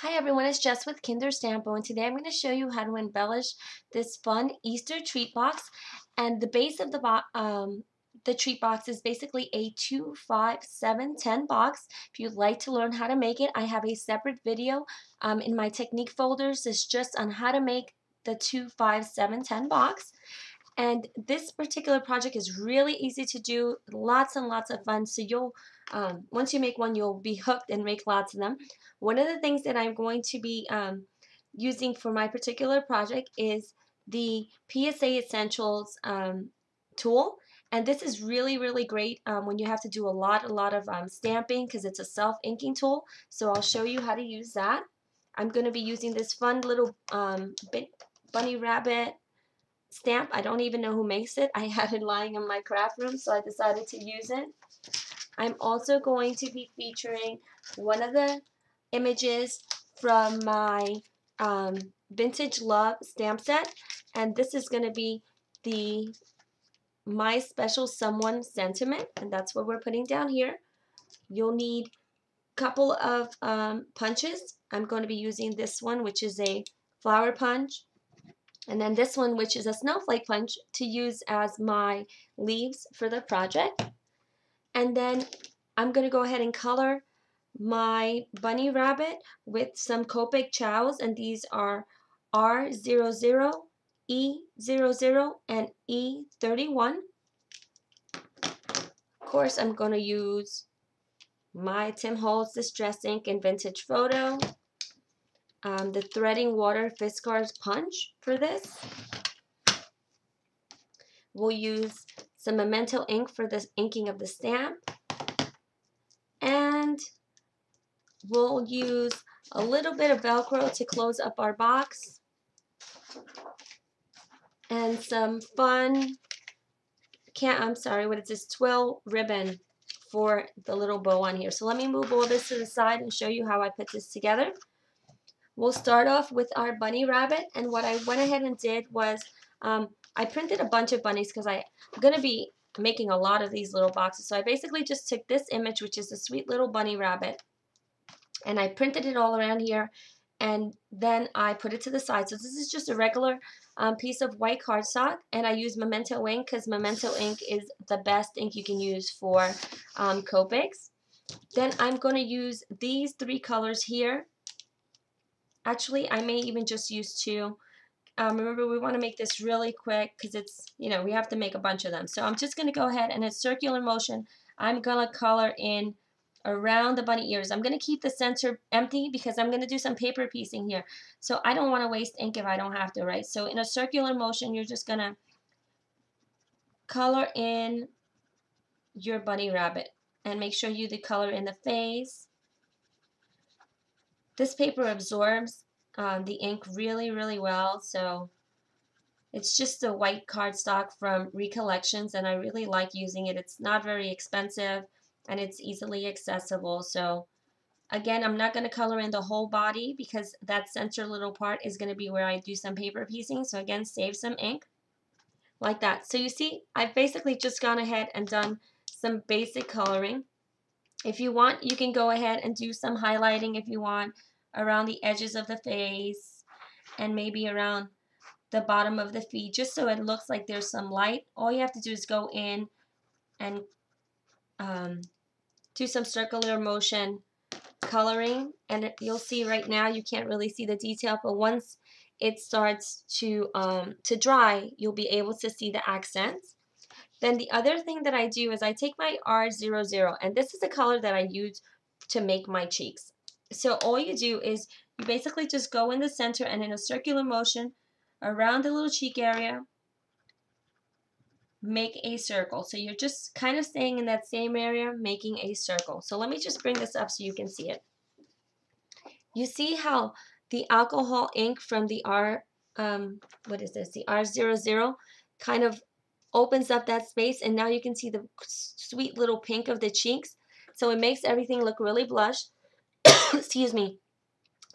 Hi everyone, it's Jess with Kinder Stampo, and today I'm going to show you how to embellish this fun Easter treat box. And the base of the treat box is basically a 2, 5, 7, 10 box. If you'd like to learn how to make it, I have a separate video in my technique folders. It's just on how to make the 2, 5, 7, 10 box. And this particular project is really easy to do, lots and lots of fun. So you'll, once you make one, you'll be hooked and make lots of them. One of the things that I'm going to be using for my particular project is the PSA Essentials tool. And this is really, really great when you have to do a lot of stamping because it's a self-inking tool. So I'll show you how to use that. I'm going to be using this fun little bunny rabbit stamp. I don't even know who makes it. I had it lying in my craft room, so I decided to use it. I'm also going to be featuring one of the images from my Vintage Love stamp set, and this is going to be the My Special Someone sentiment, and that's what we're putting down here. You'll need a couple of punches. I'm going to be using this one, which is a flower punch, and then this one, which is a snowflake punch, to use as my leaves for the project. And then I'm going to go ahead and color my bunny rabbit with some Copic chows, and these are R00, E00, and E31. Of course, I'm going to use my Tim Holtz Distress Ink and Vintage Photo, the Threading Water Fiskars Punch for this. We'll use some Memento ink for the inking of the stamp. And we'll use a little bit of Velcro to close up our box. And some fun, what is this, twill ribbon for the little bow on here. So let me move all this to the side and show you how I put this together. We'll start off with our bunny rabbit, and what I went ahead and did was I printed a bunch of bunnies because I'm going to be making a lot of these little boxes. So I basically just took this image, which is a sweet little bunny rabbit, and I printed it all around here, and then I put it to the side. So this is just a regular piece of white cardstock, and I use Memento ink because Memento ink is the best ink you can use for Copics. Then I'm going to use these three colors here. Actually, I may even just use two. Remember, we want to make this really quick because it's, we have to make a bunch of them. So I'm just going to go ahead and in circular motion, I'm going to color in around the bunny ears. I'm going to keep the center empty because I'm going to do some paper piecing here. So I don't want to waste ink if I don't have to, right? So in a circular motion, you're just going to color in your bunny rabbit and make sure you color in the face. This paper absorbs the ink really, really well. So it's just a white cardstock from Recollections, and I really like using it. It's not very expensive, and it's easily accessible. So again, I'm not going to color in the whole body because that center little part is going to be where I do some paper piecing. So again, save some ink like that. So you see, I've basically just gone ahead and done some basic coloring. If you want, you can go ahead and do some highlighting if you want around the edges of the face and maybe around the bottom of the feet, just so it looks like there's some light. All you have to do is go in and do some circular motion coloring, and you'll see right now you can't really see the detail, but once it starts to dry, you'll be able to see the accents. Then the other thing that I do is I take my R00, and this is the color that I use to make my cheeks. So all you do is you basically just go in the center and in a circular motion around the little cheek area, make a circle. So you're just kind of staying in that same area, making a circle. So let me just bring this up so you can see it. You see how the alcohol ink from the the R00 kind of opens up that space, and now you can see the sweet little pink of the cheeks. So it makes everything look really blush. Excuse me.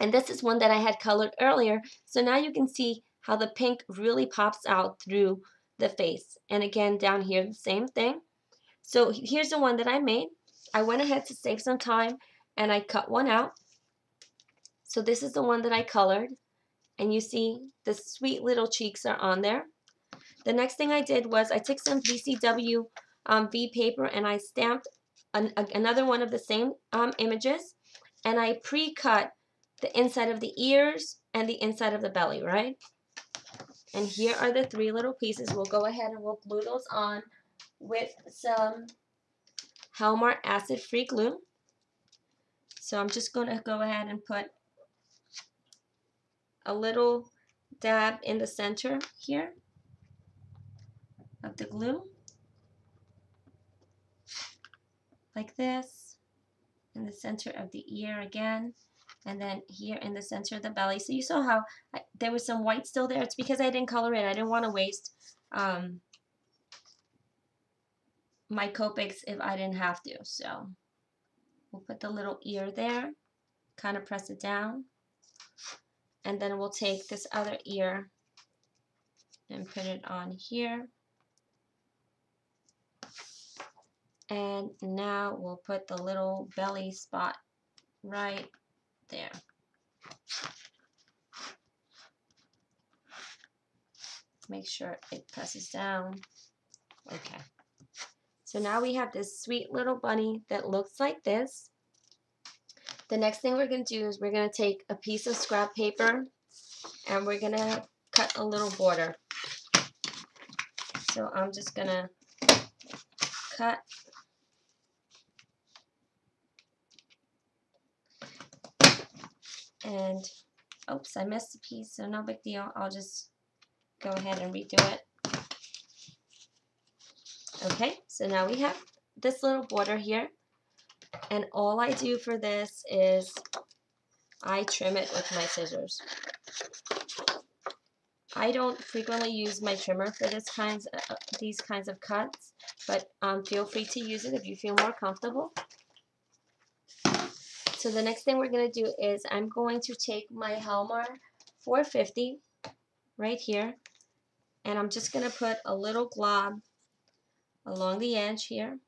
And this is one that I had colored earlier. So now you can see how the pink really pops out through the face. And again, down here, the same thing. So here's the one that I made. I went ahead to save some time and I cut one out. So this is the one that I colored, and you see the sweet little cheeks are on there. The next thing I did was I took some VCW V paper and I stamped another one of the same images, and I pre-cut the inside of the ears and the inside of the belly, right? And here are the three little pieces. We'll go ahead and we'll glue those on with some Hallmark acid-free glue. So I'm just going to go ahead and put a little dab in the center here of the glue, like this, in the center of the ear again, and then here in the center of the belly. So you saw how there was some white still there. It's because I didn't color it. I didn't want to waste my Copics if I didn't have to. So we'll put the little ear there, kind of press it down, and then we'll take this other ear and put it on here. And now we'll put the little belly spot right there. Make sure it presses down. Okay. So now we have this sweet little bunny that looks like this. The next thing we're going to do is we're going to take a piece of scrap paper and we're going to cut a little border. So I'm just going to cut and oops, I missed a piece, so no big deal. I'll just go ahead and redo it. Okay, so now we have this little border here, and all I do for this is I trim it with my scissors. I don't frequently use my trimmer for these kinds of cuts, but feel free to use it if you feel more comfortable. So the next thing we're going to do is I'm going to take my Hallmark 450 right here, and I'm just going to put a little glob along the edge here,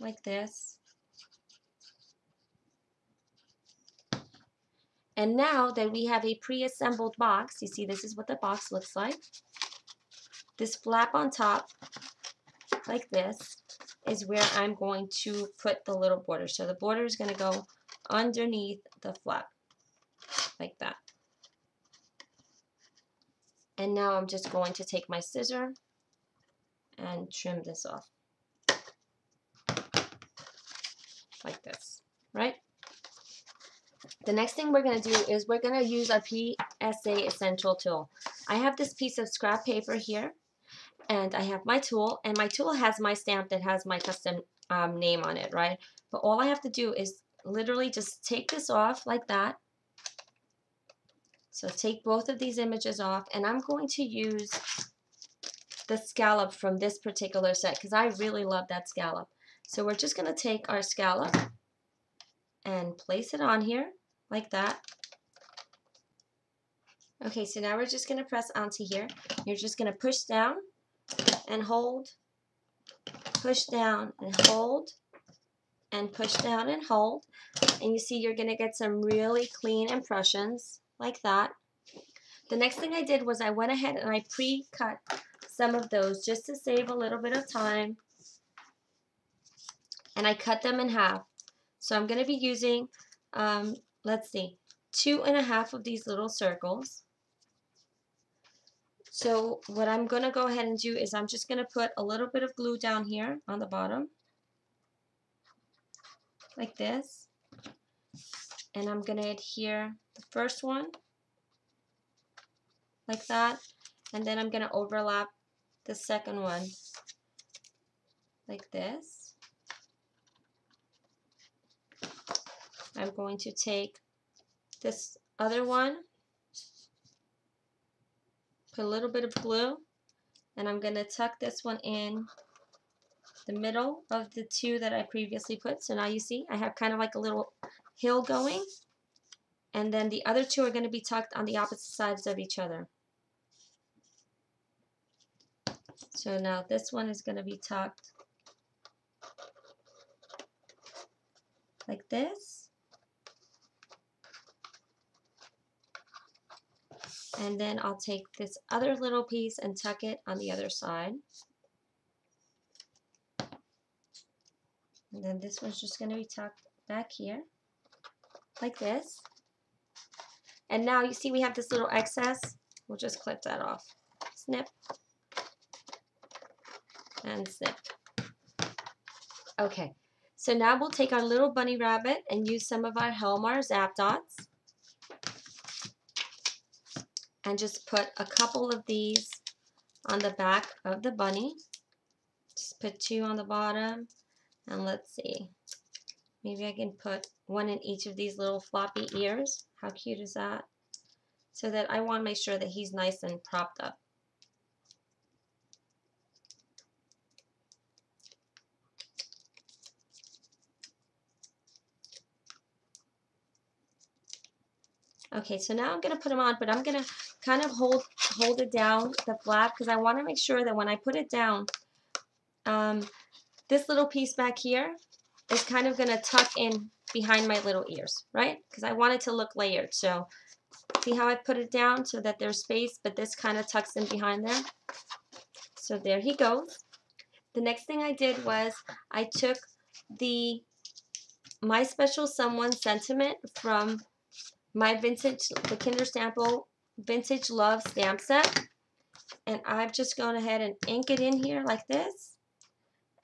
like this. And now that we have a pre-assembled box, you see this is what the box looks like. This flap on top, like this, is where I'm going to put the little border. So the border is going to go underneath the flap, like that. And now I'm just going to take my scissor and trim this off, like this, right? The next thing we're going to do is we're going to use our PSA Essential tool. I have this piece of scrap paper here, and I have my tool, and my tool has my stamp that has my custom name on it, right? But all I have to do is literally just take this off like that. So take both of these images off, and I'm going to use the scallop from this particular set because I really love that scallop. So we're just going to take our scallop and place it on here like that. Okay, so now we're just going to press onto here. You're just going to push down and hold, push down and hold, and push down and hold. And you see you're going to get some really clean impressions like that. The next thing I did was I went ahead and I pre-cut some of those just to save a little bit of time. And I cut them in half. So I'm going to be using, let's see, 2.5 of these little circles. So what I'm going to go ahead and do is I'm just going to put a little bit of glue down here on the bottom, like this. And I'm going to adhere the first one, like that. And then I'm going to overlap the second one, like this. I'm going to take this other one, put a little bit of glue, and I'm going to tuck this one in the middle of the two that I previously put. So now you see I have kind of like a little hill going, and then the other two are going to be tucked on the opposite sides of each other. So now this one is going to be tucked like this, And then I'll take this other little piece and tuck it on the other side. And then this one's just going to be tucked back here, like this. And now you see we have this little excess. We'll just clip that off. Snip. And snip. Okay, so now we'll take our little bunny rabbit and use some of our Helmar Zap Dots. And just put a couple of these on the back of the bunny. Just put 2 on the bottom. And let's see. Maybe I can put 1 in each of these little floppy ears. How cute is that? So that I want to make sure that he's nice and propped up. Okay, so now I'm going to put them on, but I'm going to kind of hold it down, the flap, because I want to make sure that when I put it down, this little piece back here is kind of going to tuck in behind my little ears, right? Because I want it to look layered. So see how I put it down so that there's space, but this kind of tucks in behind there. So there he goes. The next thing I did was I took the My Special Someone sentiment from my vintage, the Kinder Stampo Vintage Love stamp set. And I've just gone ahead and ink it in here like this.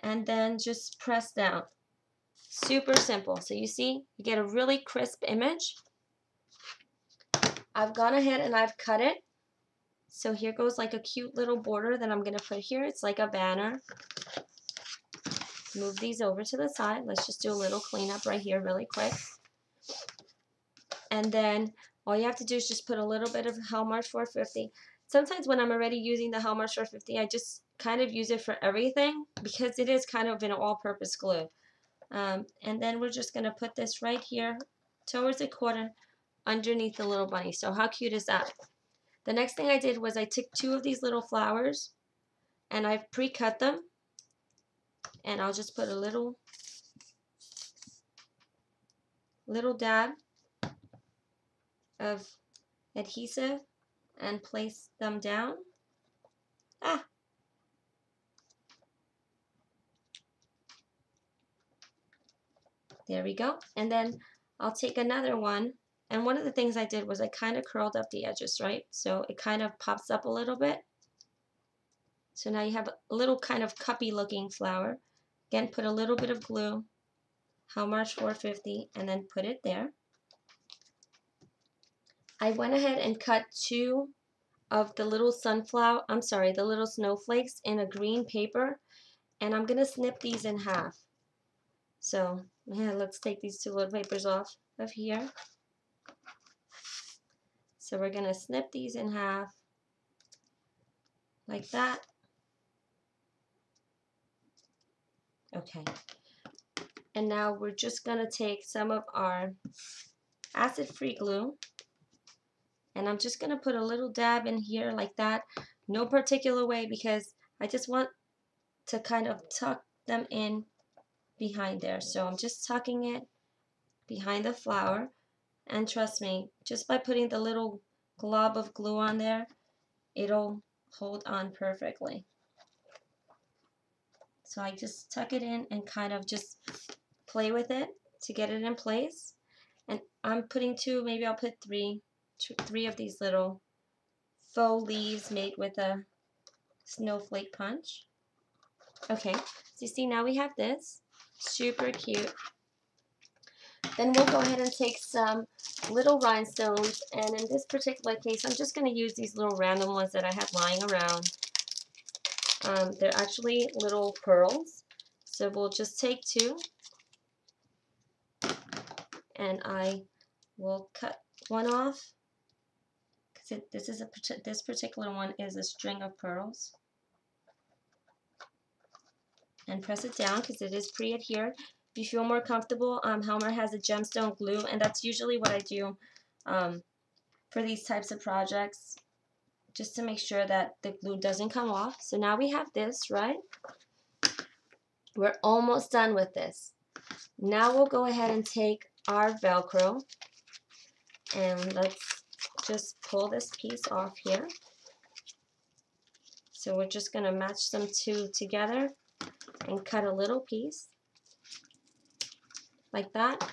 And then just press down. Super simple. So you see, you get a really crisp image. I've gone ahead and I've cut it. So here goes like a cute little border that I'm going to put here. It's like a banner. Move these over to the side. Let's just do a little cleanup right here really quick. And then all you have to do is just put a little bit of Helmar 450. Sometimes when I'm already using the Helmar 450, I just kind of use it for everything because it is kind of an all-purpose glue. And then we're just going to put this right here towards the corner underneath the little bunny. So how cute is that? The next thing I did was I took 2 of these little flowers and I've pre-cut them. And I'll just put a little dab of adhesive and place them down. There we go. And then I'll take another one. And one of the things I did was I kind of curled up the edges, right? So it kind of pops up a little bit. So now you have a little kind of cuppy looking flower. Again, put a little bit of glue, Helmar 450, and then put it there. I went ahead and cut 2 of the little the little snowflakes in a green paper, and I'm gonna snip these in half. So yeah, let's take these 2 little papers off of here. So we're gonna snip these in half like that. Okay. And now we're just gonna take some of our acid-free glue, and I'm just gonna put a little dab in here like that. No particular way because I just want to kind of tuck them in behind there. So I'm just tucking it behind the flower, and trust me, just by putting the little glob of glue on there, it'll hold on perfectly. So I just tuck it in and kind of just play with it to get it in place. And I'm putting 2, maybe I'll put 3 of these little faux leaves made with a snowflake punch. Okay, so you see now we have this. Super cute. Then we'll go ahead and take some little rhinestones, and in this particular case, I'm just going to use these little random ones that I have lying around. They're actually little pearls, so we'll just take 2, and I will cut one off, because this particular one is a string of pearls, and press it down because it is pre-adhered. If you feel more comfortable, Helmar has a gemstone glue, and that's usually what I do for these types of projects, just to make sure that the glue doesn't come off. So now we have this, right? We're almost done with this. Now we'll go ahead and take our Velcro, and let's just pull this piece off here. So we're just going to match them two together and cut a little piece like that.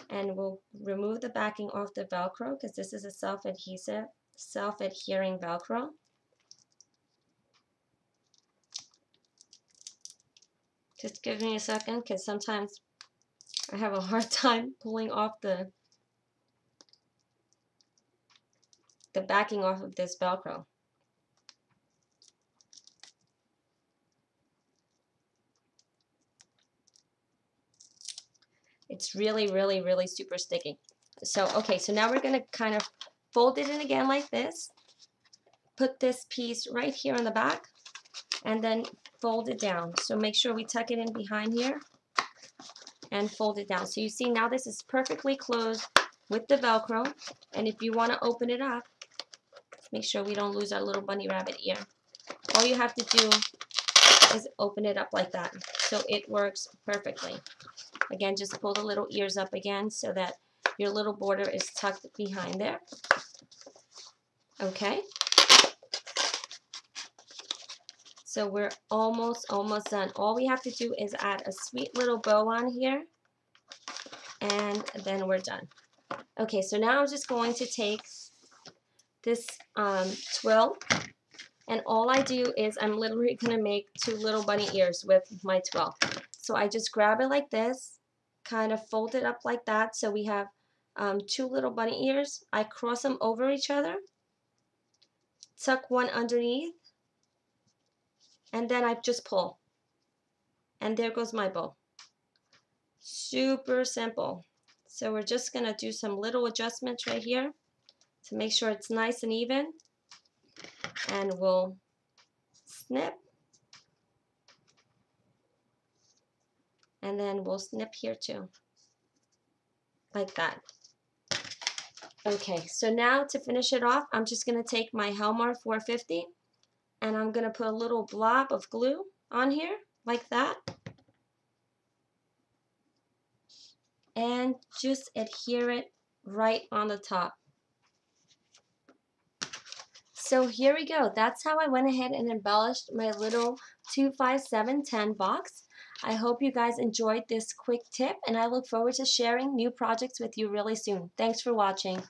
And we'll remove the backing off the Velcro because this is a self-adhesive, self-adhering Velcro. Just give me a second because sometimes I have a hard time pulling off the backing off of this Velcro. It's really, really, really super sticky. So, okay, so now we're going to kind of fold it in again like this. Put this piece right here on the back and then fold it down. So make sure we tuck it in behind here and fold it down. So you see now this is perfectly closed with the Velcro. And if you want to open it up, make sure we don't lose our little bunny rabbit ear. All you have to do is open it up like that. So it works perfectly. Again, just pull the little ears up again so that your little border is tucked behind there. Okay. So we're almost done. All we have to do is add a sweet little bow on here, and then we're done. Okay, so now I'm just going to take this twill, and all I do is I'm literally going to make two little bunny ears with my twill. So I just grab it like this, kind of fold it up like that, so we have two little bunny ears. I cross them over each other, tuck one underneath, and then I just pull. And there goes my bow. Super simple. So we're just going to do some little adjustments right here to make sure it's nice and even. And we'll snip. And then we'll snip here too. Like that. Okay, so now to finish it off, I'm just going to take my Helmar 450 and I'm going to put a little blob of glue on here, like that. And just adhere it right on the top. So here we go. That's how I went ahead and embellished my little 25710 box. I hope you guys enjoyed this quick tip, and I look forward to sharing new projects with you really soon. Thanks for watching.